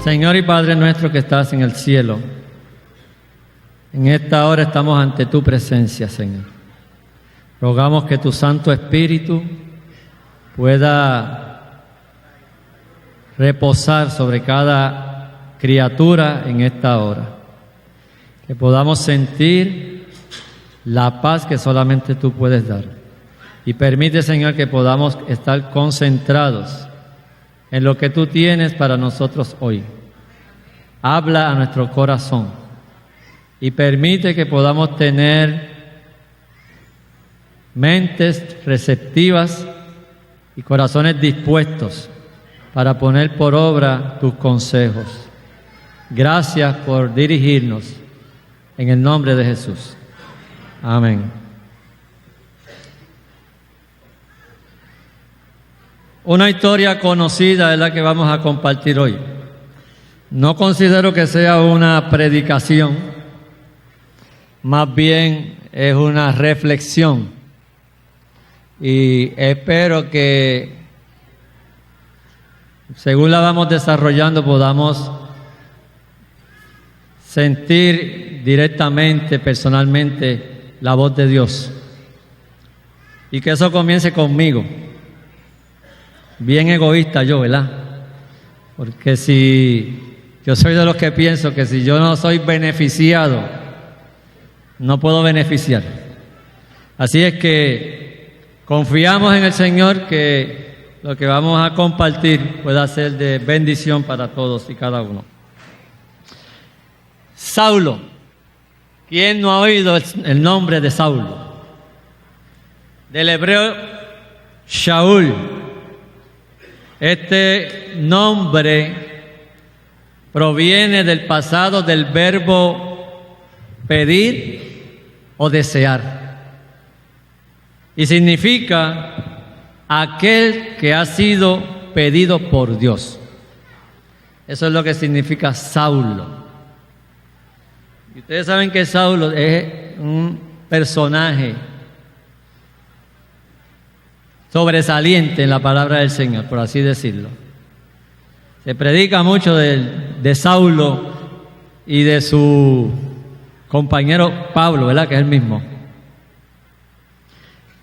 Señor y Padre nuestro que estás en el cielo, en esta hora estamos ante tu presencia, Señor. Rogamos que tu Santo Espíritu pueda reposar sobre cada criatura en esta hora. Que podamos sentir la paz que solamente tú puedes dar. Y permite, Señor, que podamos estar concentrados en lo que tú tienes para nosotros hoy. Habla a nuestro corazón y permite que podamos tener mentes receptivas y corazones dispuestos para poner por obra tus consejos. Gracias por dirigirnos en el nombre de Jesús. Amén. Una historia conocida es la que vamos a compartir hoy. No considero que sea una predicación, más bien es una reflexión. Y espero que, según la vamos desarrollando, podamos sentir directamente, personalmente, la voz de Dios. Y que eso comience conmigo. Bien egoísta yo, ¿verdad? Porque si yo soy de los que pienso que si yo no soy beneficiado, no puedo beneficiar. Así es que confiamos en el Señor que lo que vamos a compartir pueda ser de bendición para todos y cada uno. Saulo. ¿Quién no ha oído el nombre de Saulo? Del hebreo Shaul. Este nombre proviene del pasado del verbo pedir o desear. Y significa aquel que ha sido pedido por Dios. Eso es lo que significa Saulo. Y ustedes saben que Saulo es un personaje sobresaliente en la palabra del Señor, por así decirlo. Se predica mucho de Saulo y de su compañero Pablo, ¿verdad? Que es el mismo.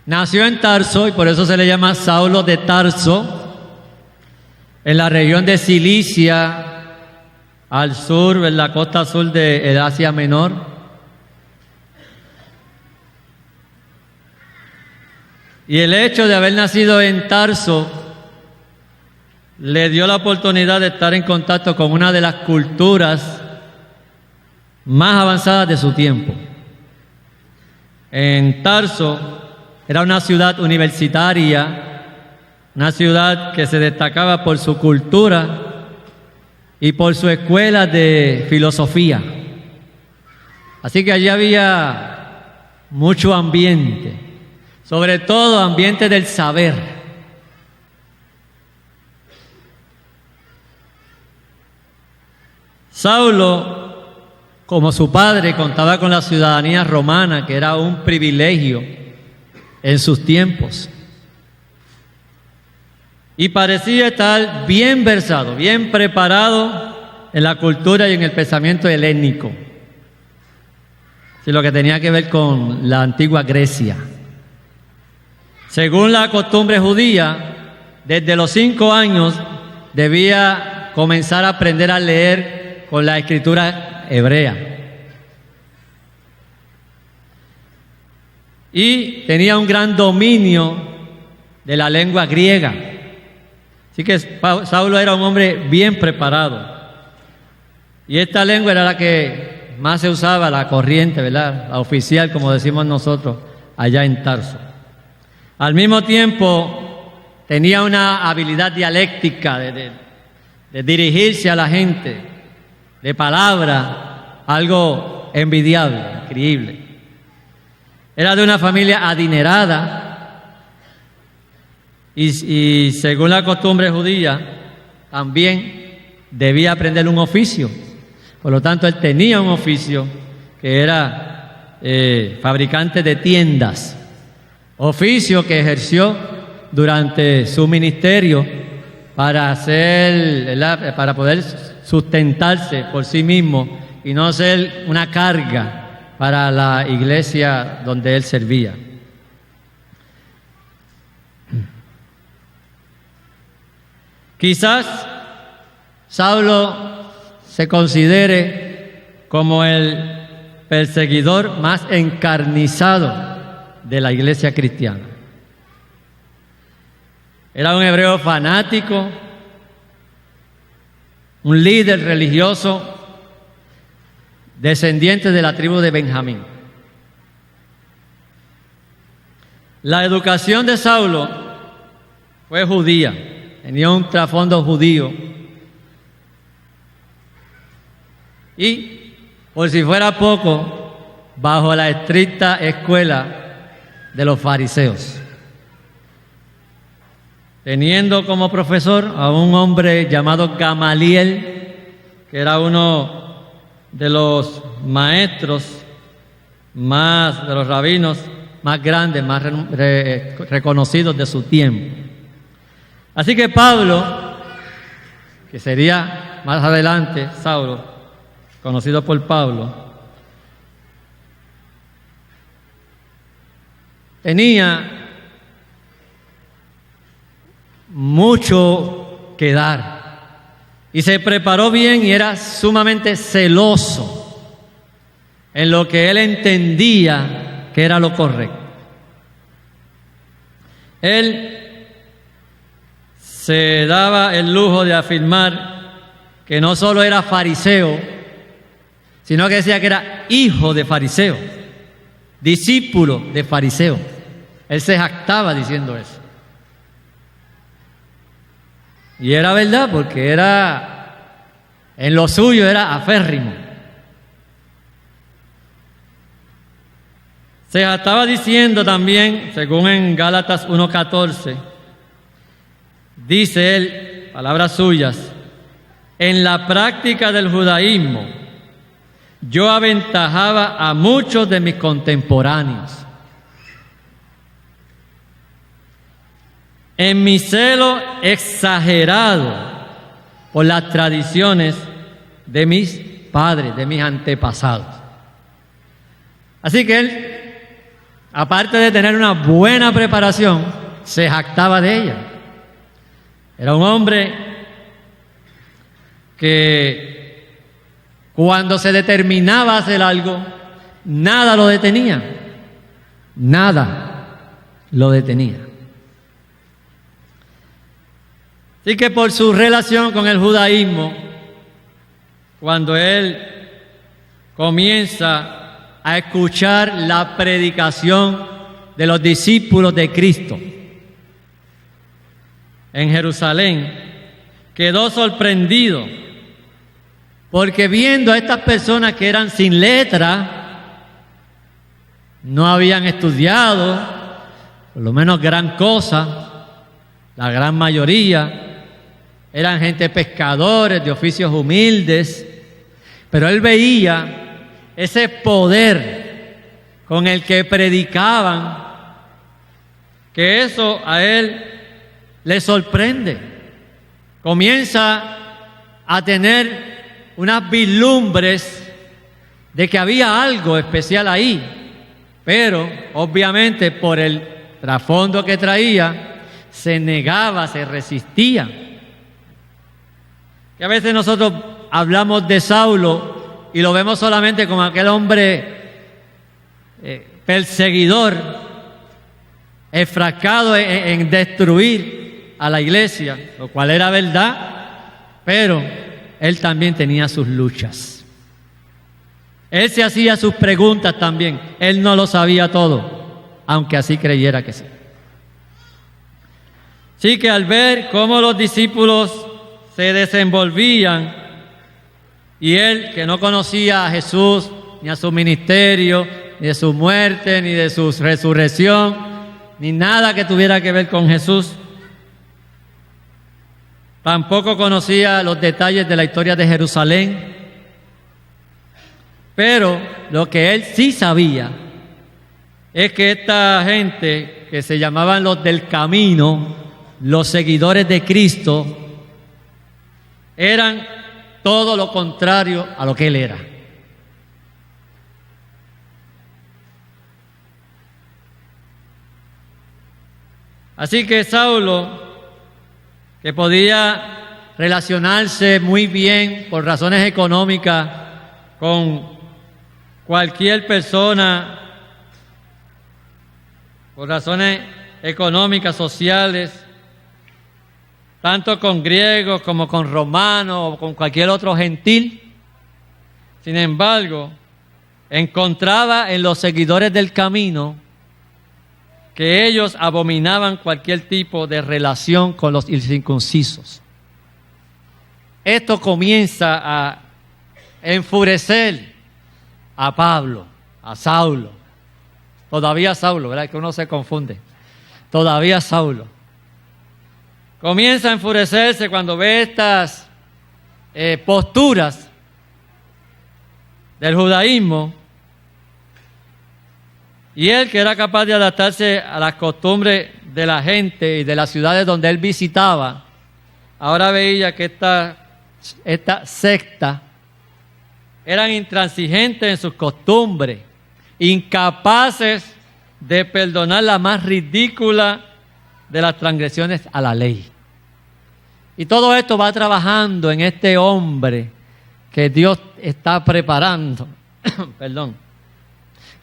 Nació en Tarso y por eso se le llama Saulo de Tarso, en la región de Cilicia, al sur, en la costa sur de Asia Menor. Y el hecho de haber nacido en Tarso le dio la oportunidad de estar en contacto con una de las culturas más avanzadas de su tiempo. En Tarso era una ciudad universitaria, una ciudad que se destacaba por su cultura y por su escuela de filosofía. Así que allí había mucho ambiente, sobre todo ambiente del saber. Saulo, como su padre, contaba con la ciudadanía romana, que era un privilegio en sus tiempos. Y parecía estar bien versado, bien preparado en la cultura y en el pensamiento helénico. Sí, lo que tenía que ver con la antigua Grecia. Según la costumbre judía, desde los 5 años debía comenzar a aprender a leer con la escritura hebrea. Y tenía un gran dominio de la lengua griega. Así que Saulo era un hombre bien preparado. Y esta lengua era la que más se usaba, la corriente, ¿verdad? La oficial, como decimos nosotros, allá en Tarso. Al mismo tiempo, tenía una habilidad dialéctica de dirigirse a la gente, de palabra, algo envidiable, increíble. Era de una familia adinerada y según la costumbre judía, también debía aprender un oficio. Por lo tanto, él tenía un oficio que era fabricante de tiendas, oficio que ejerció durante su ministerio para poder sustentarse por sí mismo y no ser una carga para la iglesia donde él servía. Quizás Saulo se considere como el perseguidor más encarnizado de la iglesia cristiana. Era un hebreo fanático, un líder religioso, descendiente de la tribu de Benjamín. La educación de Saulo fue judía, tenía un trasfondo judío. Y, por si fuera poco, bajo la estricta escuela de los fariseos, teniendo como profesor a un hombre llamado Gamaliel, que era uno de los maestros de los rabinos más grandes, más reconocidos de su tiempo. Así que Pablo, que sería más adelante Saulo, conocido por Pablo, tenía mucho que dar y se preparó bien y era sumamente celoso en lo que él entendía que era lo correcto. Él se daba el lujo de afirmar que no solo era fariseo, sino que decía que era hijo de fariseo, discípulo de fariseo. Él se jactaba diciendo eso. Y era verdad, porque en lo suyo era aférrimo. Se jactaba diciendo también, según en Gálatas 1:14, dice él, palabras suyas, en la práctica del judaísmo, yo aventajaba a muchos de mis contemporáneos. En mi celo exagerado por las tradiciones de mis padres, de mis antepasados. Así que él, aparte de tener una buena preparación, se jactaba de ella. Era un hombre que cuando se determinaba a hacer algo, nada lo detenía. Nada lo detenía. Así que por su relación con el judaísmo, cuando él comienza a escuchar la predicación de los discípulos de Cristo en Jerusalén, quedó sorprendido, porque viendo a estas personas que eran sin letra, no habían estudiado, por lo menos gran cosa, la gran mayoría, eran gente pescadores, de oficios humildes, pero él veía ese poder con el que predicaban, que eso a él le sorprende. Comienza a tener unas vislumbres de que había algo especial ahí, pero obviamente por el trasfondo que traía, se negaba, se resistía. Que a veces nosotros hablamos de Saulo y lo vemos solamente como aquel hombre perseguidor, enfrascado en destruir a la iglesia, lo cual era verdad, pero él también tenía sus luchas. Él se hacía sus preguntas también, él no lo sabía todo, aunque así creyera que sí. Así que al ver cómo los discípulos se desenvolvían y él, que no conocía a Jesús, ni a su ministerio, ni de su muerte, ni de su resurrección, ni nada que tuviera que ver con Jesús, tampoco conocía los detalles de la historia de Jerusalén, pero lo que él sí sabía es que esta gente que se llamaban los del camino, los seguidores de Cristo, eran todo lo contrario a lo que él era. Así que Saulo, que podía relacionarse muy bien por razones económicas con cualquier persona, por razones económicas, sociales, tanto con griegos como con romanos o con cualquier otro gentil. Sin embargo, encontraba en los seguidores del camino que ellos abominaban cualquier tipo de relación con los incircuncisos. Esto comienza a enfurecer a Pablo, a Saulo. Todavía Saulo, ¿verdad? Que uno se confunde. Todavía Saulo. Comienza a enfurecerse cuando ve estas posturas del judaísmo, y él, que era capaz de adaptarse a las costumbres de la gente y de las ciudades donde él visitaba, ahora veía que esta secta eran intransigentes en sus costumbres, incapaces de perdonar la más ridícula de las transgresiones a la ley. Y todo esto va trabajando en este hombre que Dios está preparando,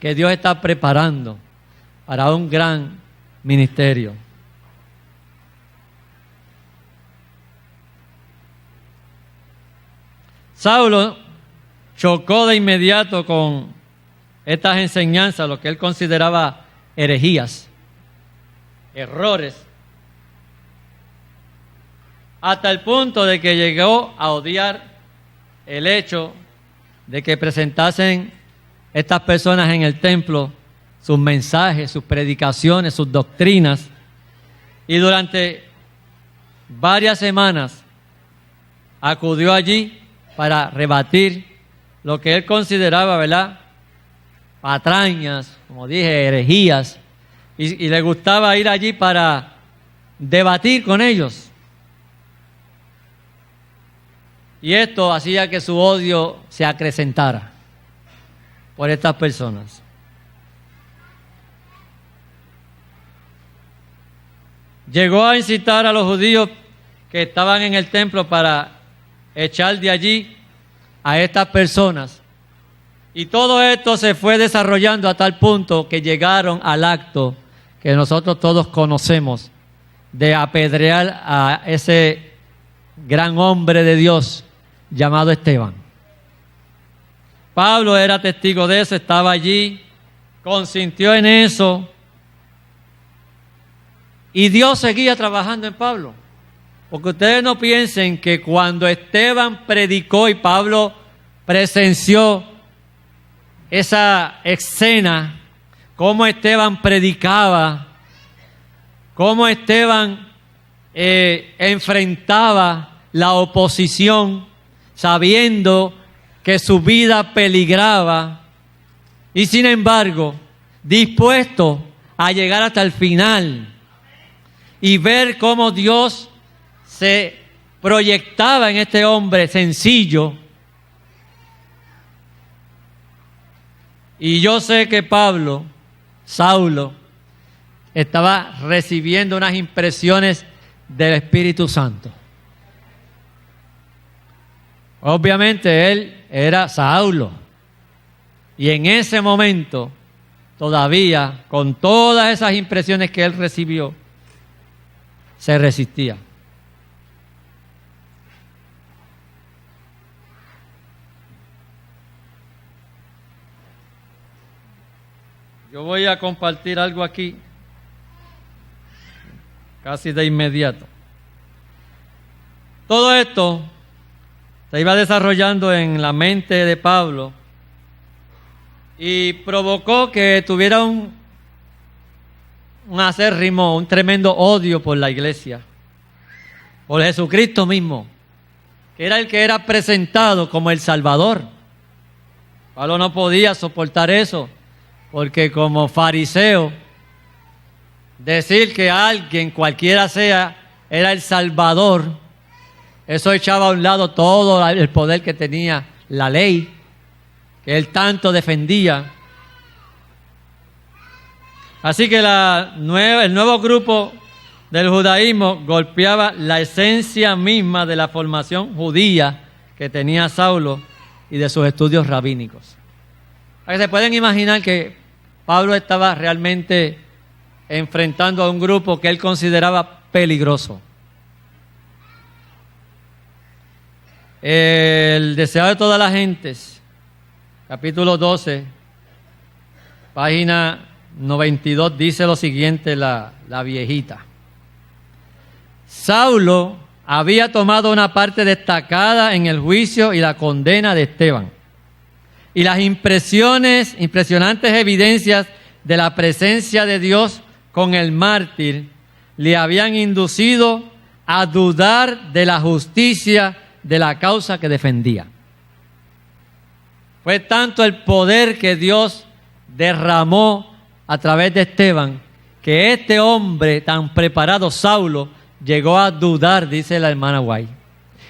que Dios está preparando para un gran ministerio. Saulo chocó de inmediato con estas enseñanzas, lo que él consideraba herejías, errores, hasta el punto de que llegó a odiar el hecho de que presentasen estas personas en el templo sus mensajes, sus predicaciones, sus doctrinas, y durante varias semanas acudió allí para rebatir lo que él consideraba, ¿verdad?, patrañas, como dije, herejías, y le gustaba ir allí para debatir con ellos. Y esto hacía que su odio se acrecentara por estas personas. Llegó a incitar a los judíos que estaban en el templo para echar de allí a estas personas. Y todo esto se fue desarrollando a tal punto que llegaron al acto que nosotros todos conocemos de apedrear a ese gran hombre de Dios llamado Esteban. Pablo era testigo de eso, estaba allí, consintió en eso, y Dios seguía trabajando en Pablo. Porque ustedes no piensen que cuando Esteban predicó y Pablo presenció esa escena, cómo Esteban predicaba, cómo Esteban enfrentaba la oposición, sabiendo que su vida peligraba, y sin embargo, dispuesto a llegar hasta el final y ver cómo Dios se proyectaba en este hombre sencillo. Y yo sé que Saulo, estaba recibiendo unas impresiones del Espíritu Santo. Obviamente él era Saulo, y en ese momento, todavía, con todas esas impresiones que él recibió, se resistía. Yo voy a compartir algo aquí, casi de inmediato. Todo esto se iba desarrollando en la mente de Pablo y provocó que tuviera un acérrimo, un tremendo odio por la iglesia, por Jesucristo mismo, que era el que era presentado como el Salvador. Pablo no podía soportar eso, porque como fariseo, decir que alguien, cualquiera sea, era el Salvador, eso echaba a un lado todo el poder que tenía la ley, que él tanto defendía. Así que el nuevo grupo del judaísmo golpeaba la esencia misma de la formación judía que tenía Saulo y de sus estudios rabínicos. Se pueden imaginar que Pablo estaba realmente enfrentando a un grupo que él consideraba peligroso. El deseo de todas las gentes, capítulo 12, página 92, dice lo siguiente la viejita. Saulo había tomado una parte destacada en el juicio y la condena de Esteban. Y las impresionantes evidencias de la presencia de Dios con el mártir le habían inducido a dudar de la justicia de la causa que defendía. Fue tanto el poder que Dios derramó a través de Esteban, que este hombre tan preparado, Saulo, llegó a dudar, dice la hermana White,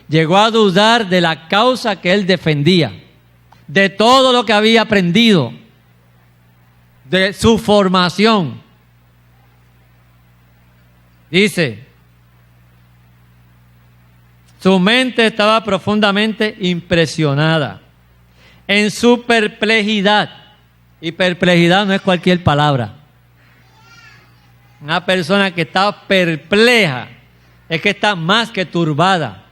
llegó a dudar de la causa que él defendía, de todo lo que había aprendido, de su formación. Dice, su mente estaba profundamente impresionada en su perplejidad. Y perplejidad no es cualquier palabra. Una persona que está perpleja es que está más que turbada.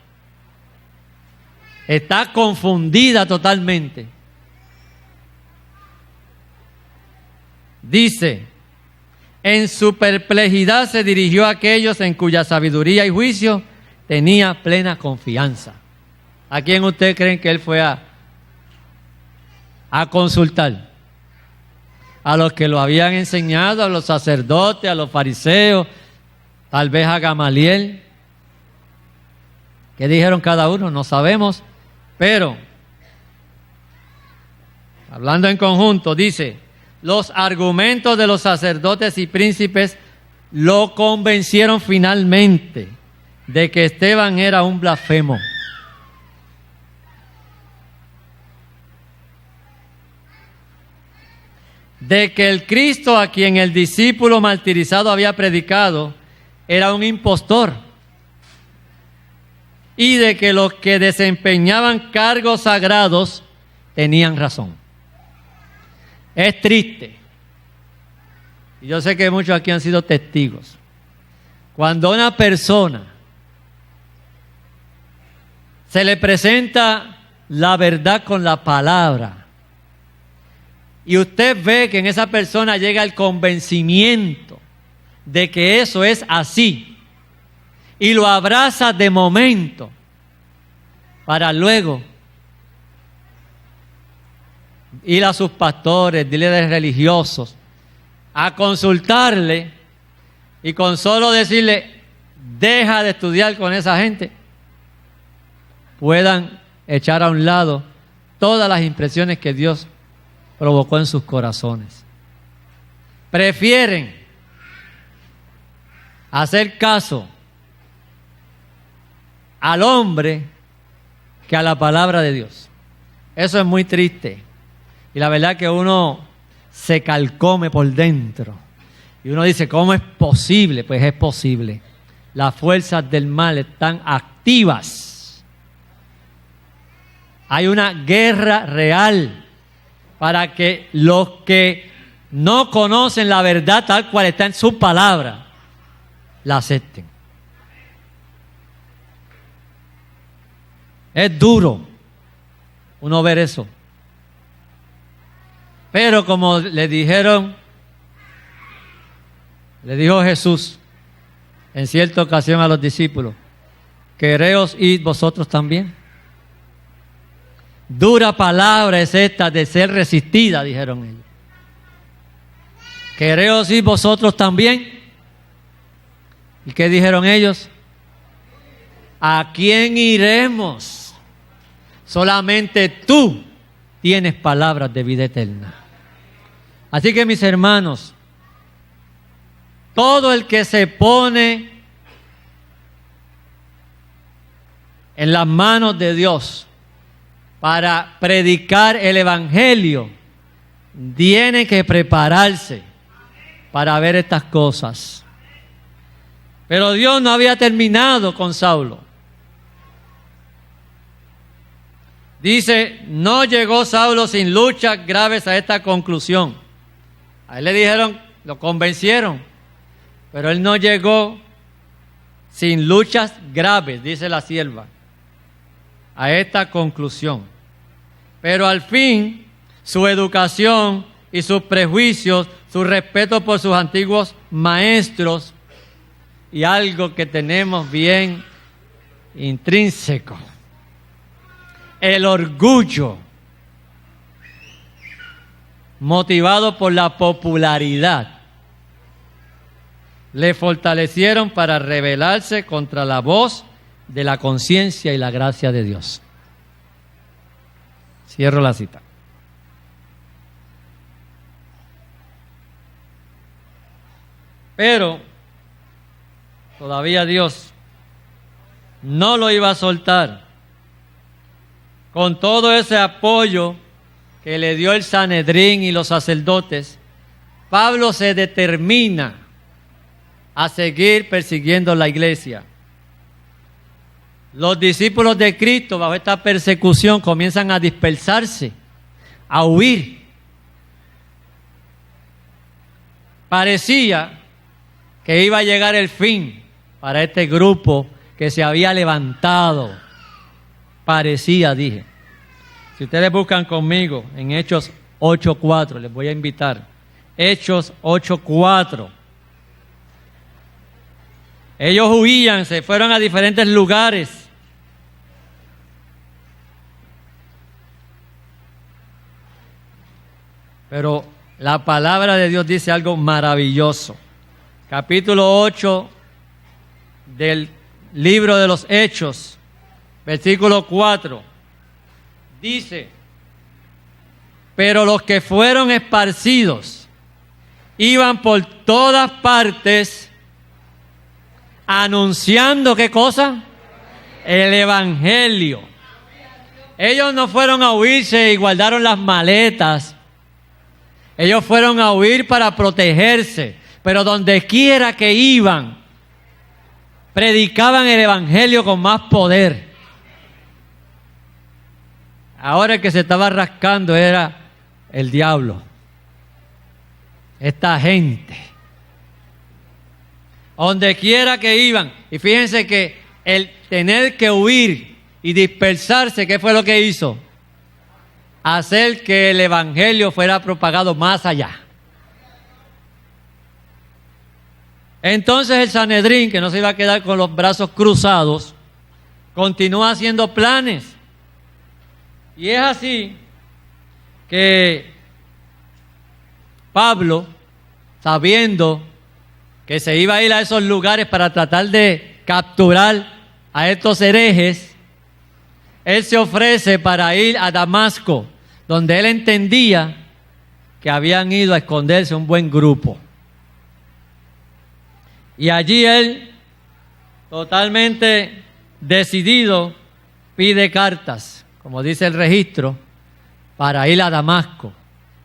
Está confundida totalmente. Dice, en su perplejidad se dirigió a aquellos en cuya sabiduría y juicio tenía plena confianza. ¿A quién ustedes creen que él fue a consultar? A los que lo habían enseñado, a los sacerdotes, a los fariseos, tal vez a Gamaliel. ¿Qué dijeron cada uno? No sabemos, pero hablando en conjunto, dice, los argumentos de los sacerdotes y príncipes lo convencieron finalmente de que Esteban era un blasfemo. De que el Cristo a quien el discípulo martirizado había predicado era un impostor, y de que los que desempeñaban cargos sagrados tenían razón. Es triste, y yo sé que muchos aquí han sido testigos, cuando a una persona se le presenta la verdad con la palabra, y usted ve que en esa persona llega el convencimiento de que eso es así, y lo abraza de momento, para luego ir a sus pastores, líderes religiosos, a consultarle, y con solo decirle, deja de estudiar con esa gente, puedan echar a un lado todas las impresiones que Dios provocó en sus corazones. Prefieren hacer caso al hombre que a la palabra de Dios. Eso es muy triste. Y la verdad que uno se carcome por dentro. Y uno dice, ¿cómo es posible? Pues es posible. Las fuerzas del mal están activas. Hay una guerra real para que los que no conocen la verdad tal cual está en su palabra, la acepten. Es duro uno ver eso. Pero como le dijo Jesús en cierta ocasión a los discípulos, ¿queréos ir vosotros también? Dura palabra es esta de ser resistida, dijeron ellos. ¿Queréos ir vosotros también? ¿Y qué dijeron ellos? ¿A quién iremos? Solamente tú tienes palabras de vida eterna. Así que, mis hermanos, todo el que se pone en las manos de Dios para predicar el Evangelio tiene que prepararse para ver estas cosas. Pero Dios no había terminado con Saulo. Dice, no llegó Saulo sin luchas graves a esta conclusión. A él le dijeron, lo convencieron, pero él no llegó sin luchas graves, dice la sierva, a esta conclusión. Pero al fin, su educación y sus prejuicios, su respeto por sus antiguos maestros y algo que tenemos bien intrínseco, el orgullo, motivado por la popularidad, le fortalecieron para rebelarse contra la voz de la conciencia y la gracia de Dios. Cierro la cita. Pero todavía Dios no lo iba a soltar. Con todo ese apoyo que le dio el Sanedrín y los sacerdotes, Pablo se determina a seguir persiguiendo la iglesia. Los discípulos de Cristo, bajo esta persecución, comienzan a dispersarse, a huir. Parecía que iba a llegar el fin para este grupo que se había levantado. Parecía, dije. Si ustedes buscan conmigo en Hechos 8:4, les voy a invitar. Hechos 8:4. Ellos huían, se fueron a diferentes lugares. Pero la palabra de Dios dice algo maravilloso. Capítulo 8 del libro de los Hechos, versículo 4, dice, pero los que fueron esparcidos iban por todas partes anunciando, ¿qué cosa? El Evangelio. Ellos no fueron a huirse y guardaron las maletas. Ellos fueron a huir para protegerse, pero donde quiera que iban, predicaban el Evangelio con más poder. Ahora el que se estaba rascando era el diablo. Esta gente. Donde quiera que iban. Y fíjense que el tener que huir y dispersarse, ¿qué fue lo que hizo? Hacer que el Evangelio fuera propagado más allá. Entonces el Sanedrín, que no se iba a quedar con los brazos cruzados, continúa haciendo planes. Y es así que Pablo, sabiendo que se iba a ir a esos lugares para tratar de capturar a estos herejes, él se ofrece para ir a Damasco, donde él entendía que habían ido a esconderse un buen grupo. Y allí él, totalmente decidido, pide cartas, como dice el registro, para ir a Damasco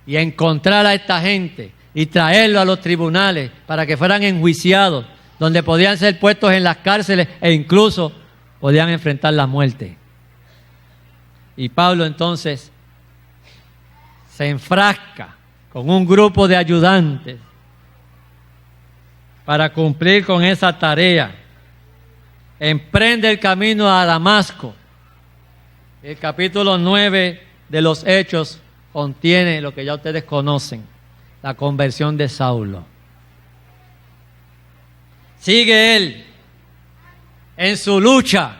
y encontrar a esta gente y traerlo a los tribunales para que fueran enjuiciados, donde podían ser puestos en las cárceles e incluso podían enfrentar la muerte. Y Pablo entonces se enfrasca con un grupo de ayudantes para cumplir con esa tarea. Emprende el camino a Damasco. El capítulo 9 de los Hechos contiene lo que ya ustedes conocen, la conversión de Saulo. Sigue él en su lucha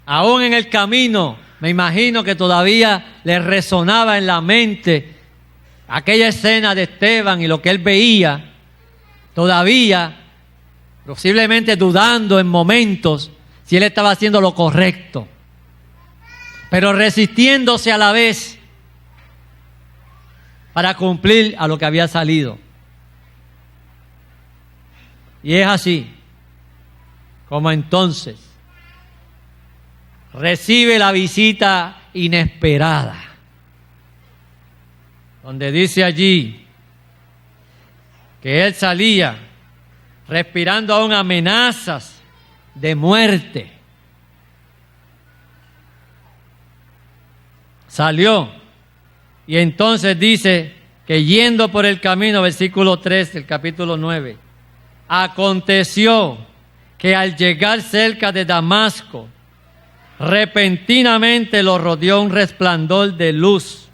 Aún en el camino, me imagino que todavía le resonaba en la mente aquella escena de Esteban y lo que él veía, todavía posiblemente dudando en momentos si él estaba haciendo lo correcto, pero resistiéndose a la vez para cumplir a lo que había salido. Y es así como entonces recibe la visita inesperada, donde dice allí que él salía respirando aún amenazas de muerte. Salió y entonces dice que yendo por el camino, versículo 3 del capítulo 9, aconteció que al llegar cerca de Damasco, repentinamente lo rodeó un resplandor de luz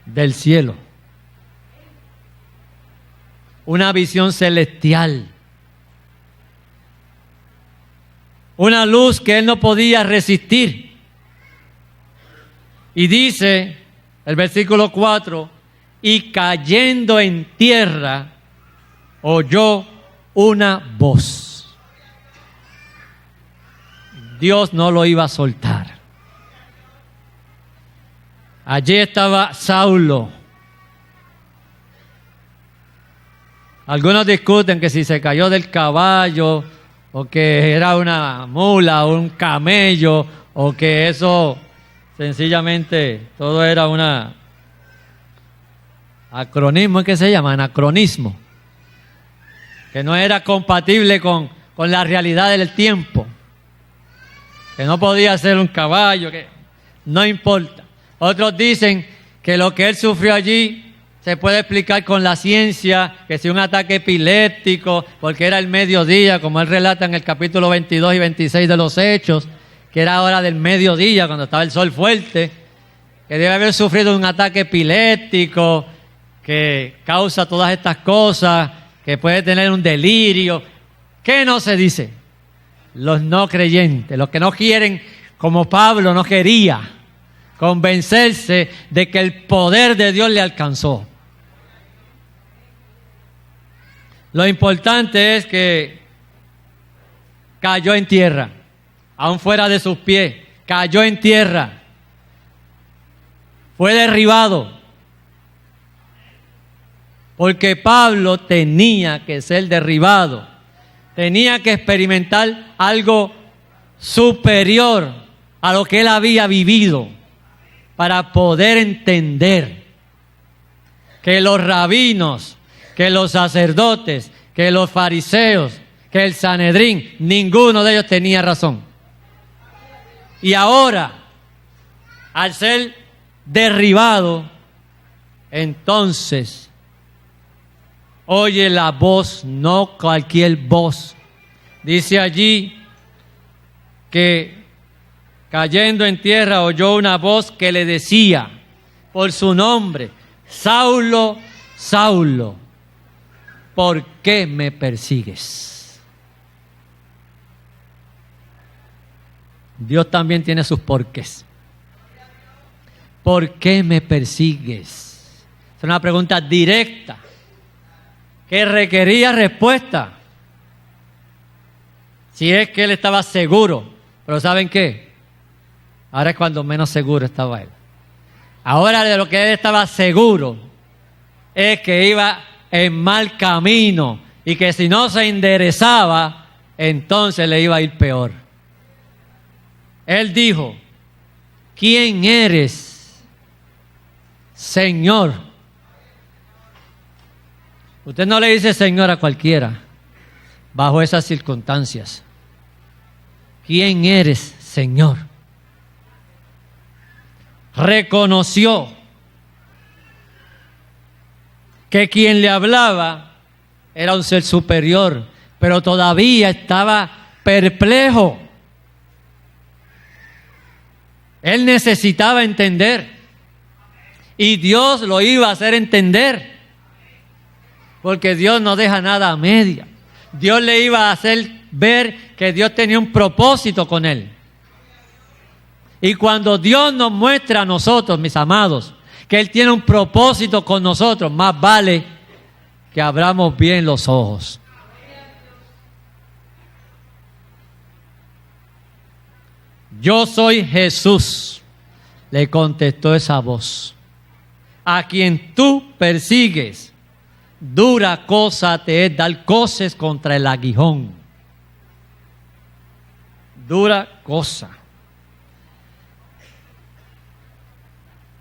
del cielo, una visión celestial, una luz que él no podía resistir. Y dice el versículo 4, y cayendo en tierra, oyó una voz. Dios no lo iba a soltar. Allí estaba Saulo. Algunos discuten que si se cayó del caballo, o que era una mula, o un camello, o que eso sencillamente todo era una acronismo, ¿qué se llama? Anacronismo, que no era compatible con la realidad del tiempo, que no podía ser un caballo, que no importa. Otros dicen que lo que él sufrió allí se puede explicar con la ciencia, que si un ataque epiléptico, porque era el mediodía, como él relata en el capítulo 22 y 26 de los Hechos, que era hora del mediodía, cuando estaba el sol fuerte, que debe haber sufrido un ataque epiléptico, que causa todas estas cosas, que puede tener un delirio. ¿Qué no se dice? Los no creyentes, los que no quieren, como Pablo no quería, convencerse de que el poder de Dios le alcanzó. Lo importante es que cayó en tierra, aún fuera de sus pies, cayó en tierra, fue derribado, porque Pablo tenía que ser derribado, tenía que experimentar algo superior a lo que él había vivido para poder entender que los rabinos, que los sacerdotes, que los fariseos, que el Sanedrín, ninguno de ellos tenía razón. Y ahora, al ser derribado, entonces oye la voz, no cualquier voz. Dice allí que cayendo en tierra oyó una voz que le decía por su nombre, Saulo, Saulo, ¿por qué me persigues? Dios también tiene sus porqués. ¿Por qué me persigues? Es una pregunta directa que requería respuesta. Si es que él estaba seguro, pero ¿saben qué? Ahora es cuando menos seguro estaba él. Ahora de lo que él estaba seguro es que iba en mal camino y que si no se enderezaba, entonces le iba a ir peor. Él dijo, ¿quién eres, Señor? Usted no le dice Señor a cualquiera bajo esas circunstancias. ¿Quién eres, Señor? Reconoció que quien le hablaba era un ser superior, pero todavía estaba perplejo. Él necesitaba entender y Dios lo iba a hacer entender, porque Dios no deja nada a media. Dios le iba a hacer ver que Dios tenía un propósito con él. Y cuando Dios nos muestra a nosotros, mis amados, que Él tiene un propósito con nosotros, más vale que abramos bien los ojos. Yo soy Jesús, le contestó esa voz, a quien tú persigues. Dura cosa te es dar coces contra el aguijón. Dura cosa.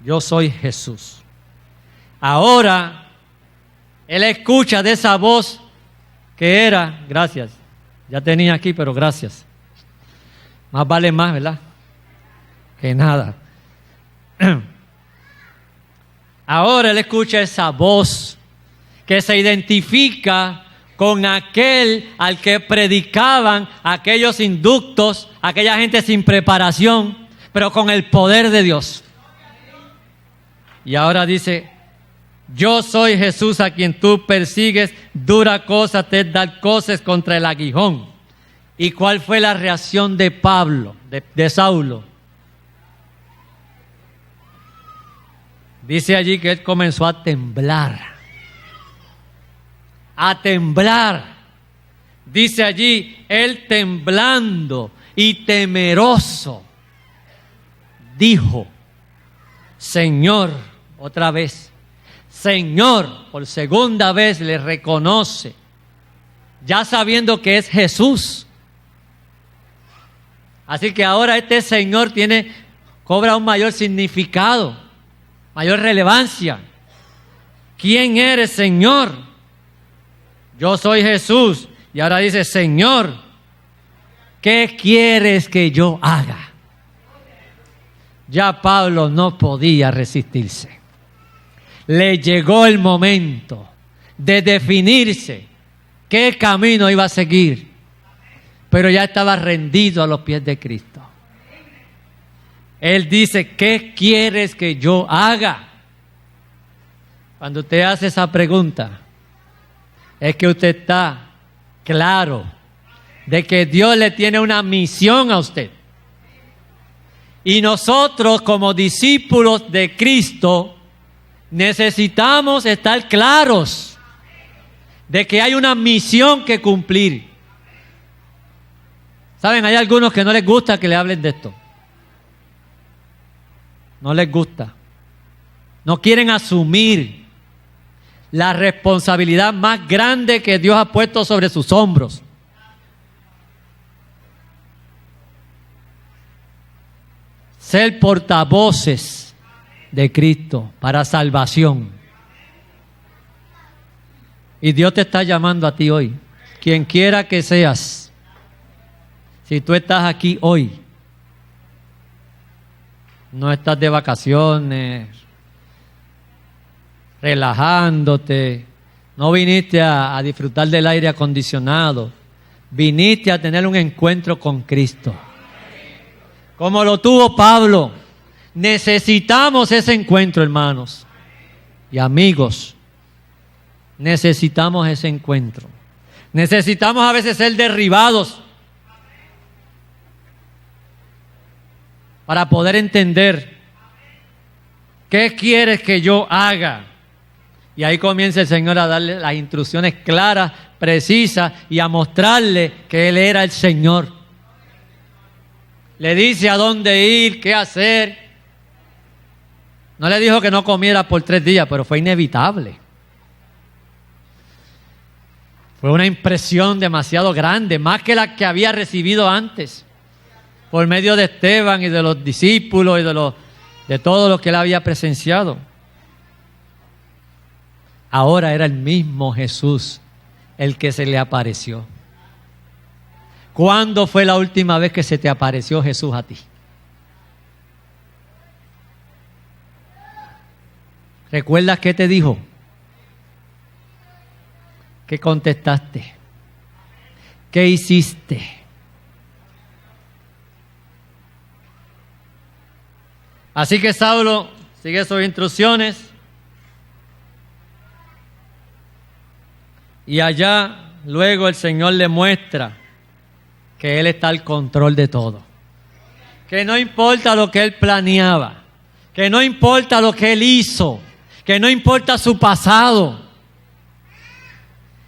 Yo soy Jesús. Ahora, él escucha de esa voz que era, gracias, ya tenía aquí, pero gracias. Más vale más, ¿verdad? Que nada. Ahora él escucha esa voz que se identifica con aquel al que predicaban aquellos inductos, aquella gente sin preparación, pero con el poder de Dios. Y ahora dice, yo soy Jesús a quien tú persigues, dura cosa te es dar coces contra el aguijón. ¿Y cuál fue la reacción de Pablo, de Saulo? Dice allí que él comenzó a temblar. A temblar. Dice allí, él temblando y temeroso, dijo, Señor, otra vez, Señor, por segunda vez le reconoce, ya sabiendo que es Jesús. Así que ahora este Señor cobra un mayor significado, mayor relevancia. ¿Quién eres, Señor? Yo soy Jesús. Y ahora dice, Señor, ¿qué quieres que yo haga? Ya Pablo no podía resistirse. Le llegó el momento de definirse qué camino iba a seguir. Pero ya estaba rendido a los pies de Cristo. Él dice, ¿qué quieres que yo haga? Cuando usted hace esa pregunta, es que usted está claro de que Dios le tiene una misión a usted. Y nosotros, como discípulos de Cristo, necesitamos estar claros de que hay una misión que cumplir. ¿Saben? Hay algunos que no les gusta que le hablen de esto. No les gusta. No quieren asumir la responsabilidad más grande que Dios ha puesto sobre sus hombros. Ser portavoces de Cristo para salvación. Y Dios te está llamando a ti hoy. Quien quiera que seas. Si tú estás aquí hoy, no estás de vacaciones, relajándote, no viniste a disfrutar del aire acondicionado, viniste a tener un encuentro con Cristo. Como lo tuvo Pablo. Necesitamos ese encuentro, hermanos y amigos. Necesitamos ese encuentro. Necesitamos a veces ser derribados para poder entender qué quieres que yo haga. Y ahí comienza el Señor a darle las instrucciones claras, precisas y a mostrarle que Él era el Señor. Le dice a dónde ir, qué hacer. No le dijo que no comiera por 3 días, pero fue inevitable. Fue una impresión demasiado grande, más que la que había recibido antes, por medio de Esteban y de los discípulos y de todo lo que él había presenciado. Ahora era el mismo Jesús el que se le apareció. ¿Cuándo fue la última vez que se te apareció Jesús a ti? ¿Recuerdas qué te dijo? ¿Qué contestaste? ¿Qué hiciste? Así que Saulo sigue sus instrucciones y allá luego el Señor le muestra que Él está al control de todo. Que no importa lo que Él planeaba, que no importa lo que Él hizo, que no importa su pasado,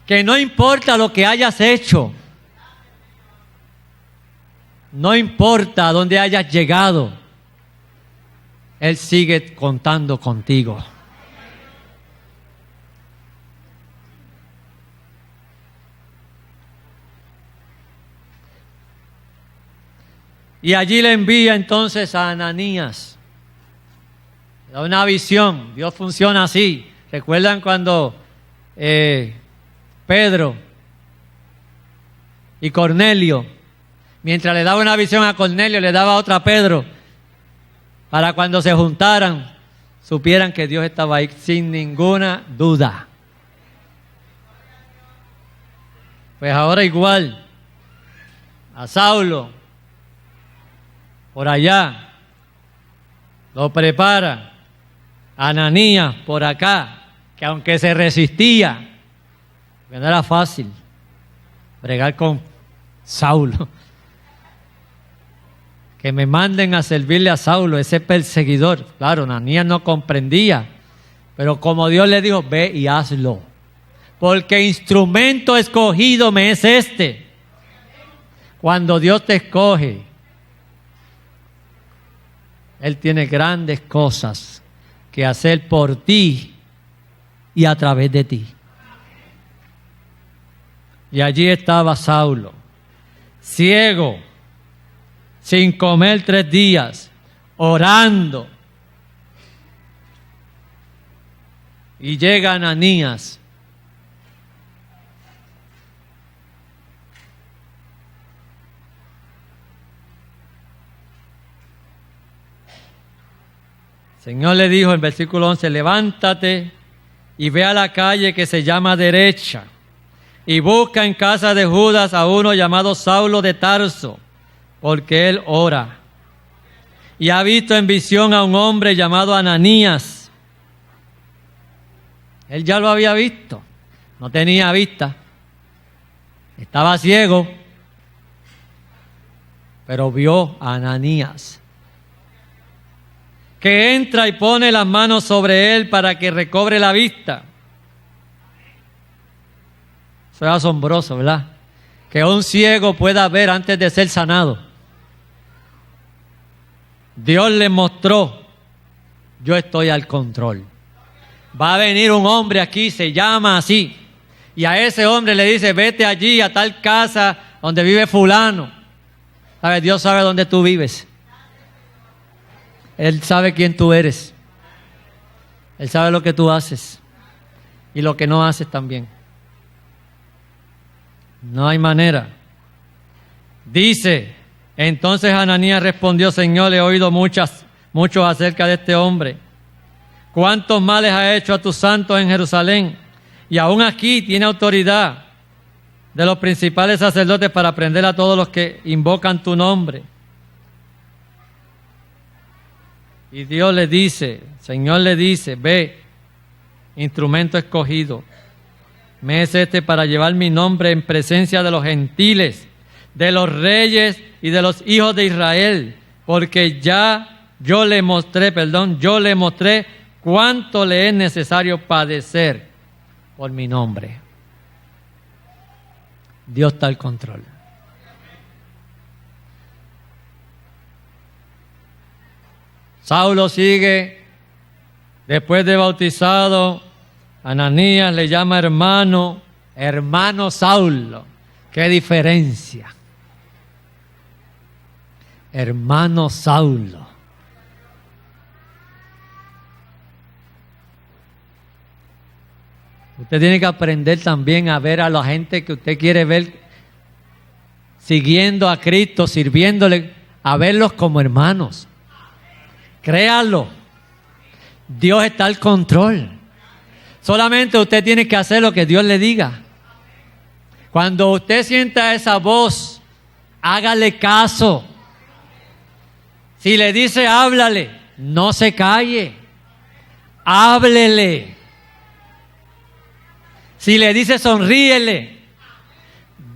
que no importa lo que hayas hecho, no importa a dónde hayas llegado, Él sigue contando contigo. Y allí le envía entonces a Ananías. Le da una visión. Dios funciona así. ¿Recuerdan cuando Pedro y Cornelio, mientras le daba una visión a Cornelio, le daba otra a Pedro, para cuando se juntaran, supieran que Dios estaba ahí sin ninguna duda? Pues ahora igual, a Saulo, por allá, lo prepara. Ananías, por acá, que aunque se resistía, que no era fácil bregar con Saulo. Que me manden a servirle a Saulo, ese perseguidor. Claro, Ananías no comprendía, pero como Dios le dijo, ve y hazlo, porque instrumento escogido me es este. Cuando Dios te escoge, Él tiene grandes cosas que hacer por ti y a través de ti. Y allí estaba Saulo, ciego, sin comer 3 días, orando. Y llega Ananías. El Señor le dijo en versículo 11, levántate y ve a la calle que se llama Derecha y busca en casa de Judas a uno llamado Saulo de Tarso, porque él ora. Y ha visto en visión a un hombre llamado Ananías. Él ya lo había visto, no tenía vista, estaba ciego, pero vio a Ananías, que entra y pone las manos sobre él para que recobre la vista. Eso es asombroso, ¿verdad? Que un ciego pueda ver antes de ser sanado. Dios le mostró, yo estoy al control. Va a venir un hombre aquí, se llama así, y a ese hombre le dice, vete allí a tal casa donde vive fulano. ¿Sabes? Dios sabe dónde tú vives. Él sabe quién tú eres. Él sabe lo que tú haces y lo que no haces también. No hay manera. Dice, entonces Ananías respondió, Señor, he oído muchos acerca de este hombre. ¿Cuántos males ha hecho a tus santos en Jerusalén? Y aún aquí tiene autoridad de los principales sacerdotes para prender a todos los que invocan tu nombre. Y Dios le dice, Señor le dice, ve, instrumento escogido, me es este para llevar mi nombre en presencia de los gentiles, de los reyes y de los hijos de Israel, porque yo le mostré cuánto le es necesario padecer por mi nombre. Dios está al control. Saulo sigue, después de bautizado, Ananías le llama hermano Saulo. ¡Qué diferencia! Hermano Saulo. Usted tiene que aprender también a ver a la gente que usted quiere ver siguiendo a Cristo, sirviéndole, a verlos como hermanos. Créalo, Dios está al control. Solamente usted tiene que hacer lo que Dios le diga. Cuando usted sienta esa voz, hágale caso. Si le dice háblale, no se calle, háblele. Si le dice sonríele,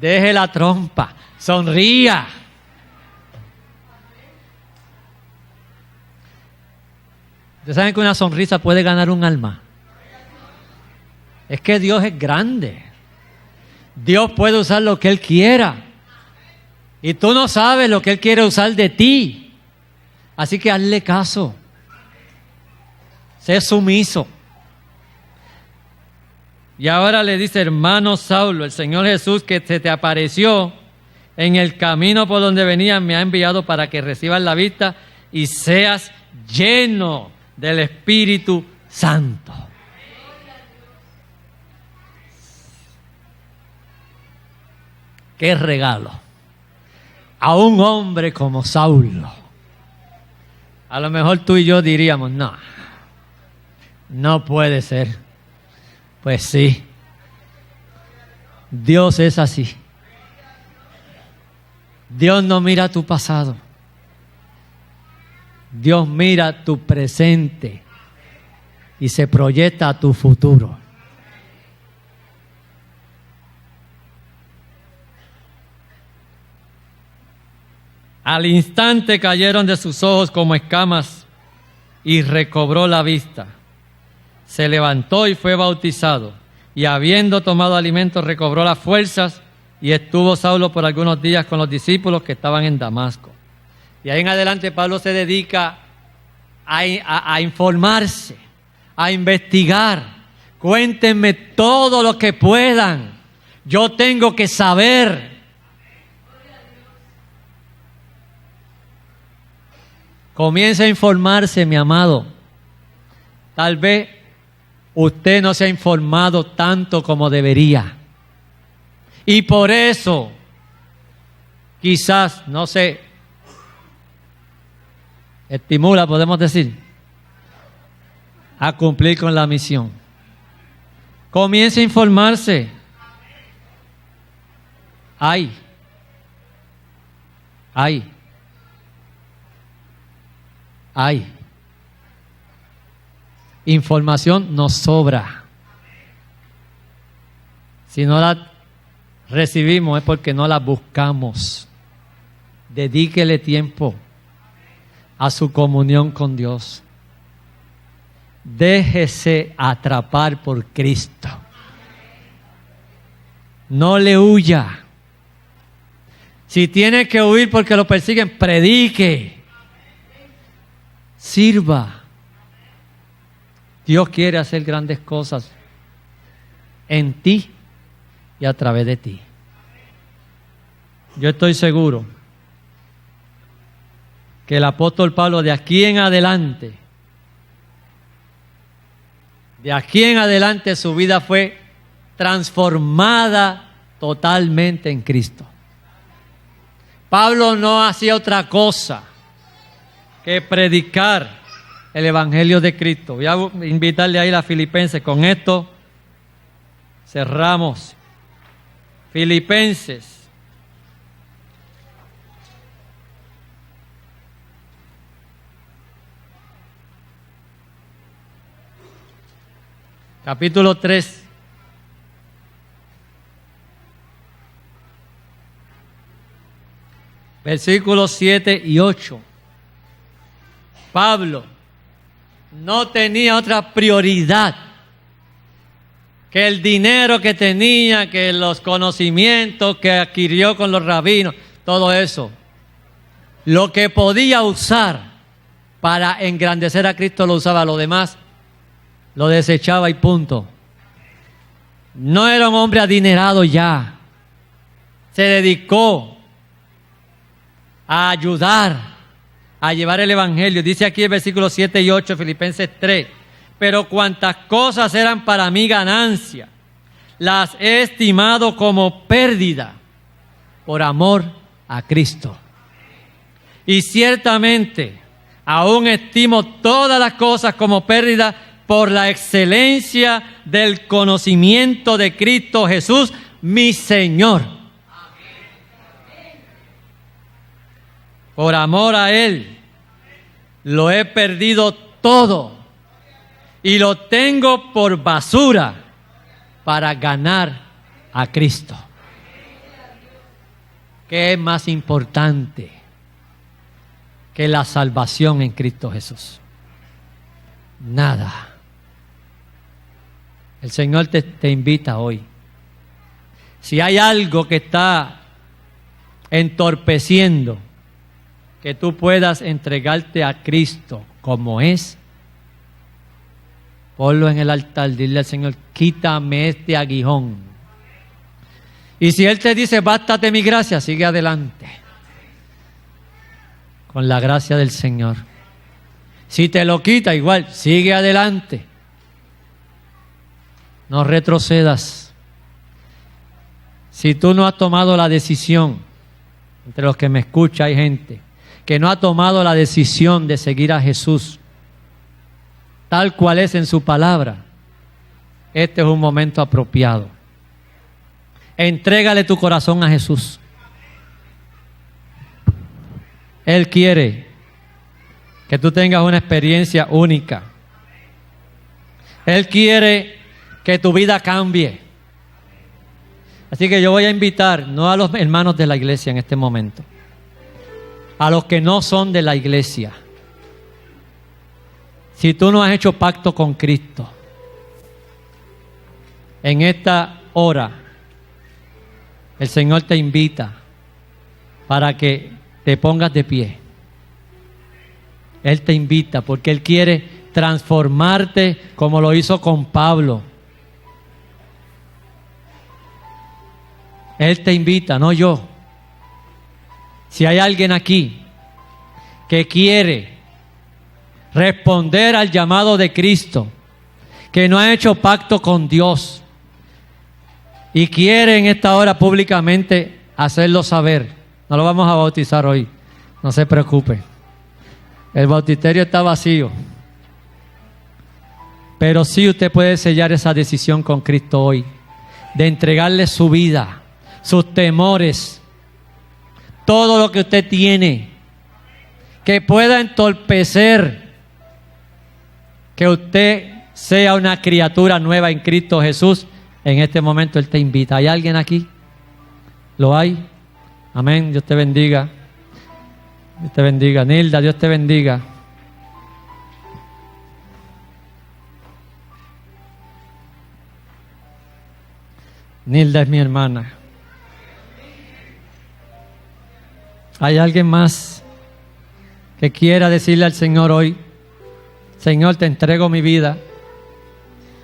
Deje la trompa, sonría. Ustedes saben que una sonrisa puede ganar un alma. Es que Dios es grande. Dios puede usar lo que Él quiera. Y tú no sabes lo que Él quiere usar de ti. Así que hazle caso. Sé sumiso. Y ahora le dice, hermano Saulo, el Señor Jesús que se te apareció en el camino por donde venías, me ha enviado para que recibas la vista y seas lleno del Espíritu Santo. ¡Qué regalo! A un hombre como Saulo. A lo mejor tú y yo diríamos, no puede ser. Pues sí, Dios es así. Dios no mira tu pasado. Dios mira tu presente y se proyecta a tu futuro. Al instante cayeron de sus ojos como escamas y recobró la vista. Se levantó y fue bautizado, y habiendo tomado alimentos recobró las fuerzas, y estuvo Saulo por algunos días con los discípulos que estaban en Damasco. Y ahí en adelante Pablo se dedica a informarse, a investigar. Cuéntenme todo lo que puedan. Yo tengo que saber. Comience a informarse, mi amado. Tal vez usted no se ha informado tanto como debería. Y por eso, quizás, no sé, estimula, podemos decir, a cumplir con la misión. Comience a informarse. Hay información nos sobra. Si no la recibimos es porque no la buscamos. Dedíquele tiempo a su comunión con Dios. Déjese atrapar por Cristo. No le huya. Si tiene que huir porque lo persiguen, predique. Sirva. Dios quiere hacer grandes cosas en ti y a través de ti. Yo estoy seguro que el apóstol Pablo de aquí en adelante su vida fue transformada totalmente en Cristo. Pablo no hacía otra cosa que predicar el Evangelio de Cristo. Voy a invitarle a ir a Filipenses. Con esto cerramos. Filipenses. Capítulo 3. Versículos 7 y 8. Pablo no tenía otra prioridad que el dinero que tenía, que los conocimientos que adquirió con los rabinos, todo eso. Lo que podía usar para engrandecer a Cristo lo usaba, lo demás lo desechaba y punto. No era un hombre adinerado ya. Se dedicó a ayudar, a llevar el Evangelio. Dice aquí el versículo 7 y 8, Filipenses 3. Pero cuantas cosas eran para mí ganancia, las he estimado como pérdida por amor a Cristo. Y ciertamente aún estimo todas las cosas como pérdida por la excelencia del conocimiento de Cristo Jesús, mi Señor. Por amor a Él, lo he perdido todo y lo tengo por basura para ganar a Cristo. ¿Qué es más importante que la salvación en Cristo Jesús? Nada. El Señor te invita hoy. Si hay algo que está entorpeciendo que tú puedas entregarte a Cristo como es, ponlo en el altar, dile al Señor, quítame este aguijón. Y si Él te dice, bástate mi gracia, sigue adelante. Con la gracia del Señor. Si te lo quita, igual, sigue adelante. No retrocedas. Si tú no has tomado la decisión, entre los que me escuchan hay gente que no ha tomado la decisión de seguir a Jesús, tal cual es en su palabra, este es un momento apropiado. Entrégale tu corazón a Jesús. Él quiere que tú tengas una experiencia única. Él quiere que tu vida cambie. Así que yo voy a invitar, no a los hermanos de la iglesia en este momento, a los que no son de la iglesia. Si tú no has hecho pacto con Cristo, en esta hora, el Señor te invita para que te pongas de pie. Él te invita porque Él quiere transformarte como lo hizo con Pablo. Él te invita, no yo. Si hay alguien aquí que quiere responder al llamado de Cristo, que no ha hecho pacto con Dios y quiere en esta hora públicamente hacerlo saber, no lo vamos a bautizar hoy, no se preocupe. El bautisterio está vacío. Pero sí usted puede sellar esa decisión con Cristo hoy, de entregarle su vida, sus temores, todo lo que usted tiene, que pueda entorpecer que usted sea una criatura nueva en Cristo Jesús. En este momento Él te invita. ¿Hay alguien aquí? ¿Lo hay? Amén. Dios te bendiga. Dios te bendiga. Nilda, Dios te bendiga. Nilda es mi hermana. ¿Hay alguien más que quiera decirle al Señor hoy, Señor, te entrego mi vida,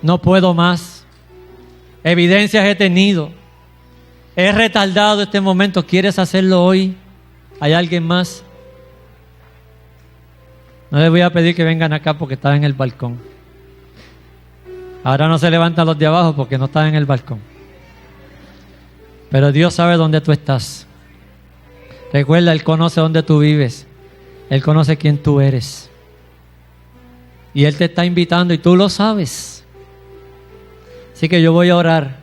no puedo más, evidencias he tenido, he retardado este momento, ¿quieres hacerlo hoy? ¿Hay alguien más? No les voy a pedir que vengan acá porque están en el balcón. Ahora no se levantan los de abajo porque no están en el balcón. Pero Dios sabe dónde tú estás. Recuerda, Él conoce dónde tú vives. Él conoce quién tú eres. Y Él te está invitando y tú lo sabes. Así que yo voy a orar.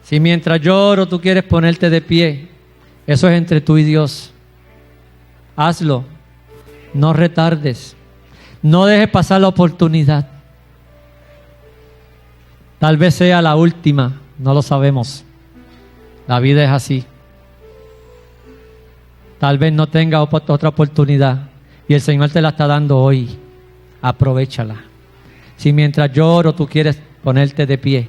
Si mientras yo oro tú quieres ponerte de pie, eso es entre tú y Dios. Hazlo. No retardes. No dejes pasar la oportunidad. Tal vez sea la última, no lo sabemos. La vida es así. Tal vez no tenga otra oportunidad y el Señor te la está dando hoy. Aprovéchala. Si mientras yo oro tú quieres ponerte de pie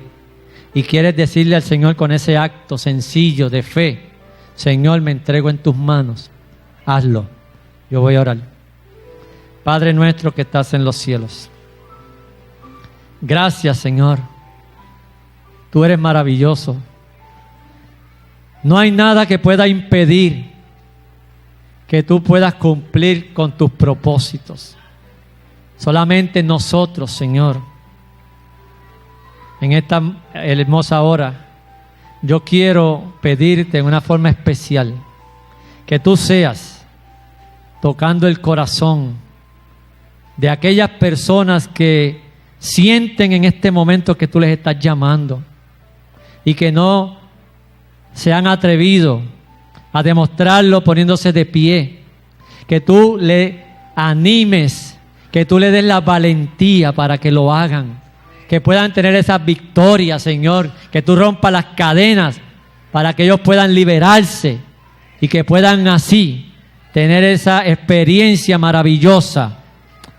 y quieres decirle al Señor con ese acto sencillo de fe, Señor, me entrego en tus manos, hazlo. Yo voy a orar. Padre nuestro que estás en los cielos, gracias, Señor. Tú eres maravilloso. No hay nada que pueda impedir que tú puedas cumplir con tus propósitos. Solamente nosotros, Señor, en esta hermosa hora, yo quiero pedirte en una forma especial que tú seas tocando el corazón de aquellas personas que sienten en este momento que tú les estás llamando y que no se han atrevido a demostrarlo poniéndose de pie, que tú le animes, que tú le des la valentía para que lo hagan, que puedan tener esas victorias, Señor, que tú rompas las cadenas para que ellos puedan liberarse y que puedan así tener esa experiencia maravillosa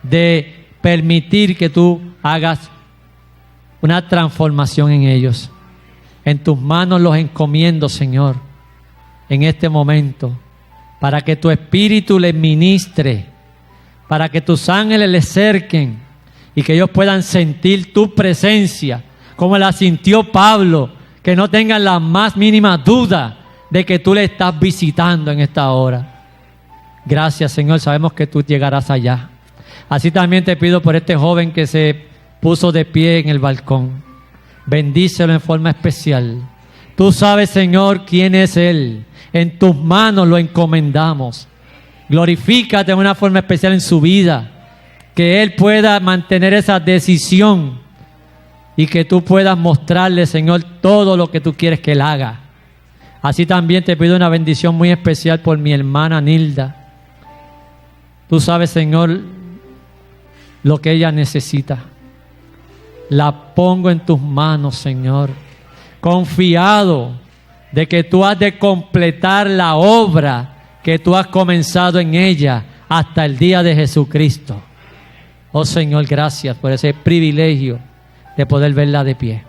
de permitir que tú hagas una transformación en ellos. En tus manos los encomiendo, Señor, en este momento, para que tu Espíritu les ministre, para que tus ángeles les cerquen y que ellos puedan sentir tu presencia, como la sintió Pablo, que no tengan la más mínima duda de que tú le estás visitando en esta hora. Gracias, Señor, sabemos que tú llegarás allá. Así también te pido por este joven que se puso de pie en el balcón. Bendícelo en forma especial. Tú sabes, Señor, quién es él. En tus manos lo encomendamos. Glorifícate de una forma especial en su vida. Que él pueda mantener esa decisión y que tú puedas mostrarle, Señor, todo lo que tú quieres que él haga. Así también te pido una bendición muy especial por mi hermana Nilda. Tú sabes, Señor, lo que ella necesita. La pongo en tus manos, Señor, confiado de que tú has de completar la obra que tú has comenzado en ella hasta el día de Jesucristo. Oh Señor, gracias por ese privilegio de poder verla de pie.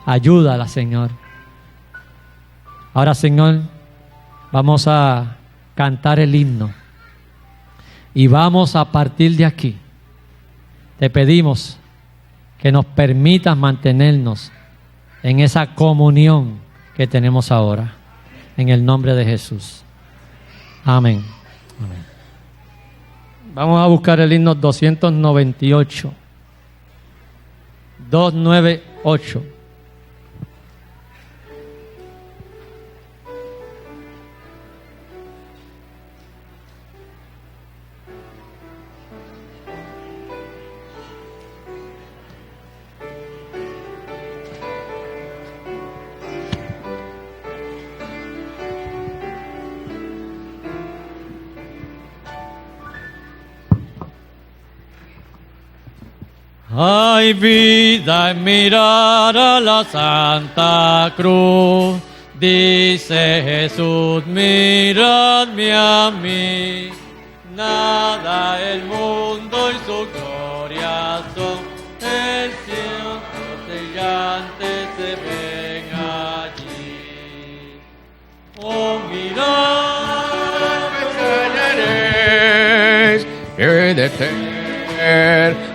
Ayúdala, Señor. Ahora, Señor, vamos a cantar el himno y vamos a partir de aquí. Te pedimos que nos permitas mantenernos en esa comunión que tenemos ahora. En el nombre de Jesús. Amén. Amén. Vamos a buscar el himno 298. 298. Hay vida en mirar a la Santa Cruz, dice Jesús, miradme a mí. Nada el mundo y su gloria son, el cielo brillante se ven allí. Oh, mirad,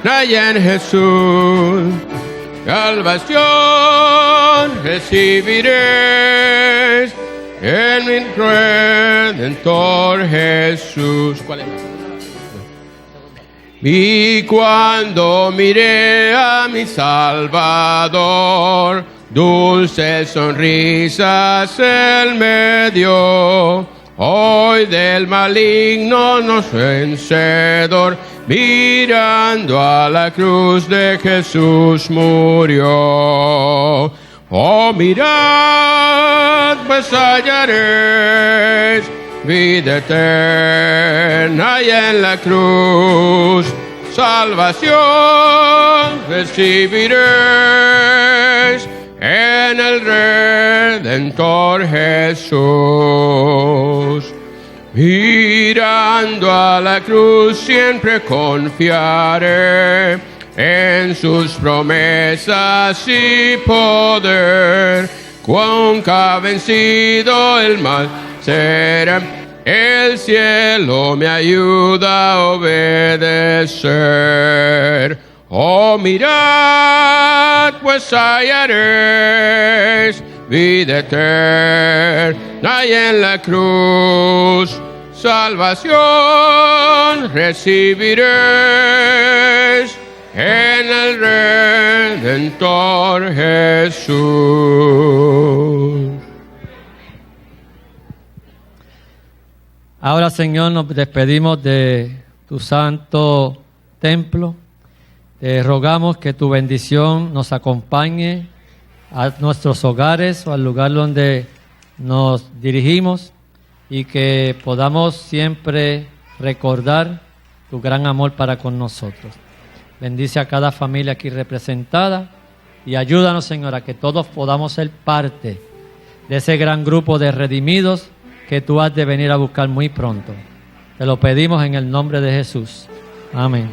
Raya en Jesús, salvación recibiréis en mi Redentor Jesús. ¿Cuál es? Y cuando miré a mi Salvador, dulces sonrisas Él me dio. Hoy del maligno nos vencedor, mirando a la cruz de Jesús murió. Oh, mirad, pues hallaréis vida eterna y en la cruz salvación recibiréis en el Redentor Jesús. Mirando a la cruz siempre confiaré en sus promesas y poder. Nunca vencido el mal será, el cielo me ayuda a obedecer. Oh, mirad, pues hallaréis vida eterna y en la cruz salvación recibiréis en el Redentor Jesús. Ahora, Señor, nos despedimos de tu santo templo. Te rogamos que tu bendición nos acompañe a nuestros hogares o al lugar donde nos dirigimos y que podamos siempre recordar tu gran amor para con nosotros. Bendice a cada familia aquí representada y ayúdanos, Señor, a que todos podamos ser parte de ese gran grupo de redimidos que tú has de venir a buscar muy pronto. Te lo pedimos en el nombre de Jesús. Amén.